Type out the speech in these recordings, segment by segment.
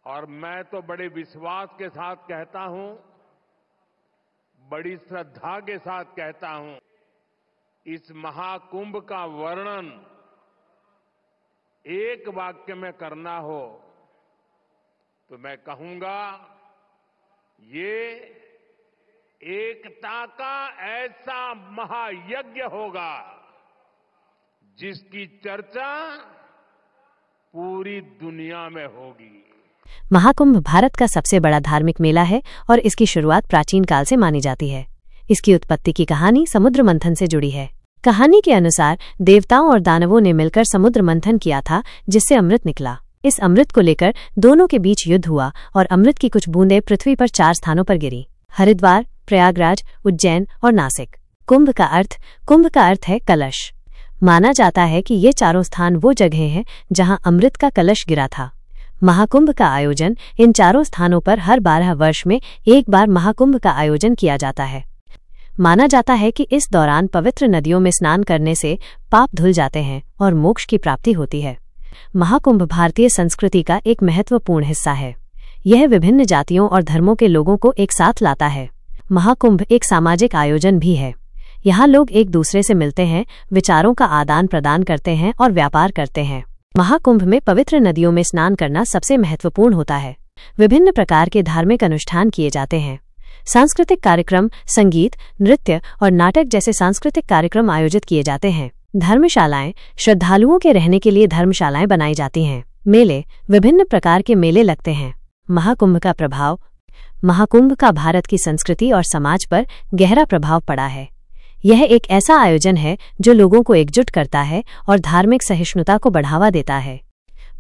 और मैं तो बड़े विश्वास के साथ कहता हूं, बड़ी श्रद्धा के साथ कहता हूं, इस महाकुंभ का वर्णन एक वाक्य में करना हो तो मैं कहूंगा, ये एकता का ऐसा महायज्ञ होगा जिसकी चर्चा पूरी दुनिया में होगी। महाकुंभ भारत का सबसे बड़ा धार्मिक मेला है और इसकी शुरुआत प्राचीन काल से मानी जाती है। इसकी उत्पत्ति की कहानी समुद्र मंथन से जुड़ी है। कहानी के अनुसार देवताओं और दानवों ने मिलकर समुद्र मंथन किया था, जिससे अमृत निकला। इस अमृत को लेकर दोनों के बीच युद्ध हुआ और अमृत की कुछ बूंदें पृथ्वी पर 4 स्थानों पर गिरी: हरिद्वार, प्रयागराज, उज्जैन और नासिक। कुंभ का अर्थ है कलश। माना जाता है कि ये चारों स्थान वो जगह हैं जहां अमृत का कलश गिरा था। महाकुंभ का आयोजन इन चारों स्थानों पर हर 12 वर्ष में एक बार महाकुंभ का आयोजन किया जाता है। माना जाता है कि इस दौरान पवित्र नदियों में स्नान करने से पाप धुल जाते हैं और मोक्ष की प्राप्ति होती है। महाकुंभ भारतीय संस्कृति का एक महत्वपूर्ण हिस्सा है। यह विभिन्न जातियों और धर्मों के लोगों को एक साथ लाता है। महाकुंभ एक सामाजिक आयोजन भी है। यहाँ लोग एक दूसरे से मिलते हैं, विचारों का आदान प्रदान करते हैं और व्यापार करते हैं। महाकुंभ में पवित्र नदियों में स्नान करना सबसे महत्वपूर्ण होता है। विभिन्न प्रकार के धार्मिक अनुष्ठान किए जाते हैं। सांस्कृतिक कार्यक्रम, संगीत, नृत्य और नाटक जैसे सांस्कृतिक कार्यक्रम आयोजित किए जाते हैं। धर्मशालाएं, श्रद्धालुओं के रहने के लिए धर्मशालाएं बनाई जाती हैं। मेले, विभिन्न प्रकार के मेले लगते हैं। महाकुंभ का प्रभाव। महाकुंभ का भारत की संस्कृति और समाज पर गहरा प्रभाव पड़ा है। यह एक ऐसा आयोजन है जो लोगों को एकजुट करता है और धार्मिक सहिष्णुता को बढ़ावा देता है।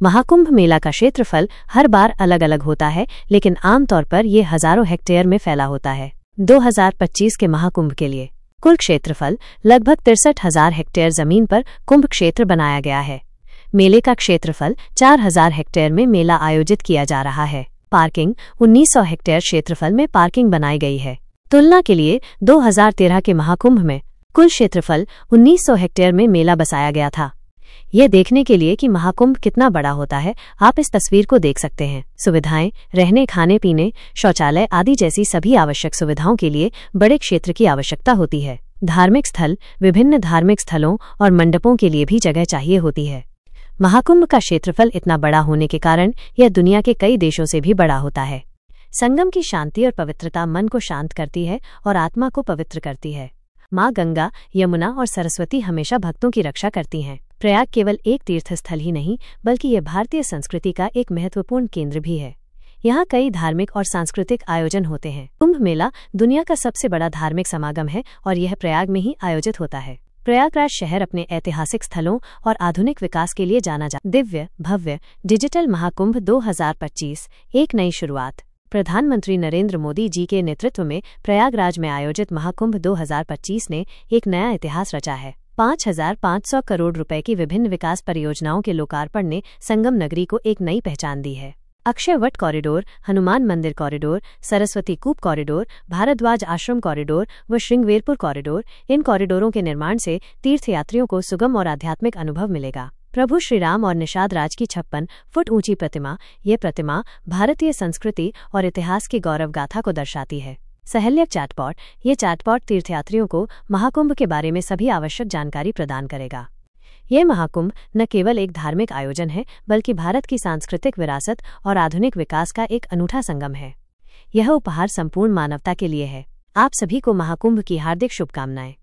महाकुंभ मेला का क्षेत्रफल हर बार अलग अलग होता है, लेकिन आमतौर पर यह हजारों हेक्टेयर में फैला होता है। 2025 के महाकुंभ के लिए कुल क्षेत्रफल लगभग 63,000 हेक्टेयर जमीन पर कुंभ क्षेत्र बनाया गया है। मेले का क्षेत्रफल 4,000 हेक्टेयर में मेला आयोजित किया जा रहा है। पार्किंग 1900 हेक्टेयर क्षेत्रफल में पार्किंग बनाई गई है। तुलना के लिए 2013 के महाकुंभ में कुल क्षेत्रफल 1900 हेक्टेयर में मेला बसाया गया था। यह देखने के लिए कि महाकुंभ कितना बड़ा होता है, आप इस तस्वीर को देख सकते हैं। सुविधाएं, रहने, खाने पीने, शौचालय आदि जैसी सभी आवश्यक सुविधाओं के लिए बड़े क्षेत्र की आवश्यकता होती है। धार्मिक स्थल, विभिन्न धार्मिक स्थलों और मंडपों के लिए भी जगह चाहिए होती है। महाकुंभ का क्षेत्रफल इतना बड़ा होने के कारण यह दुनिया के कई देशों से भी बड़ा होता है। संगम की शांति और पवित्रता मन को शांत करती है और आत्मा को पवित्र करती है। माँ गंगा, यमुना और सरस्वती हमेशा भक्तों की रक्षा करती हैं। प्रयाग केवल एक तीर्थस्थल ही नहीं, बल्कि यह भारतीय संस्कृति का एक महत्वपूर्ण केंद्र भी है। यहाँ कई धार्मिक और सांस्कृतिक आयोजन होते हैं। कुंभ मेला दुनिया का सबसे बड़ा धार्मिक समागम है और यह प्रयाग में ही आयोजित होता है। प्रयागराज शहर अपने ऐतिहासिक स्थलों और आधुनिक विकास के लिए जाना जाता है। दिव्य भव्य डिजिटल महाकुंभ 2025 एक नई शुरुआत। प्रधानमंत्री नरेंद्र मोदी जी के नेतृत्व में प्रयागराज में आयोजित महाकुंभ 2025 ने एक नया इतिहास रचा है। 5,500 करोड़ रुपए की विभिन्न विकास परियोजनाओं के लोकार्पण ने संगम नगरी को एक नई पहचान दी है। अक्षय वट कॉरिडोर, हनुमान मंदिर कॉरिडोर, सरस्वती कूप कॉरिडोर, भारद्वाज आश्रम कॉरिडोर व श्रृंगवेरपुर कॉरिडोर, इन कॉरिडोरों के निर्माण से तीर्थयात्रियों को सुगम और आध्यात्मिक अनुभव मिलेगा। प्रभु श्रीराम और निषाद राज की 56 फुट ऊंची प्रतिमा, ये प्रतिमा भारतीय संस्कृति और इतिहास की गौरव गाथा को दर्शाती है। सहेल्यक चैटबॉट, ये चैटबॉट तीर्थयात्रियों को महाकुंभ के बारे में सभी आवश्यक जानकारी प्रदान करेगा। यह महाकुंभ न केवल एक धार्मिक आयोजन है, बल्कि भारत की सांस्कृतिक विरासत और आधुनिक विकास का एक अनूठा संगम है। यह उपहार संपूर्ण मानवता के लिए है। आप सभी को महाकुंभ की हार्दिक शुभकामनाएं।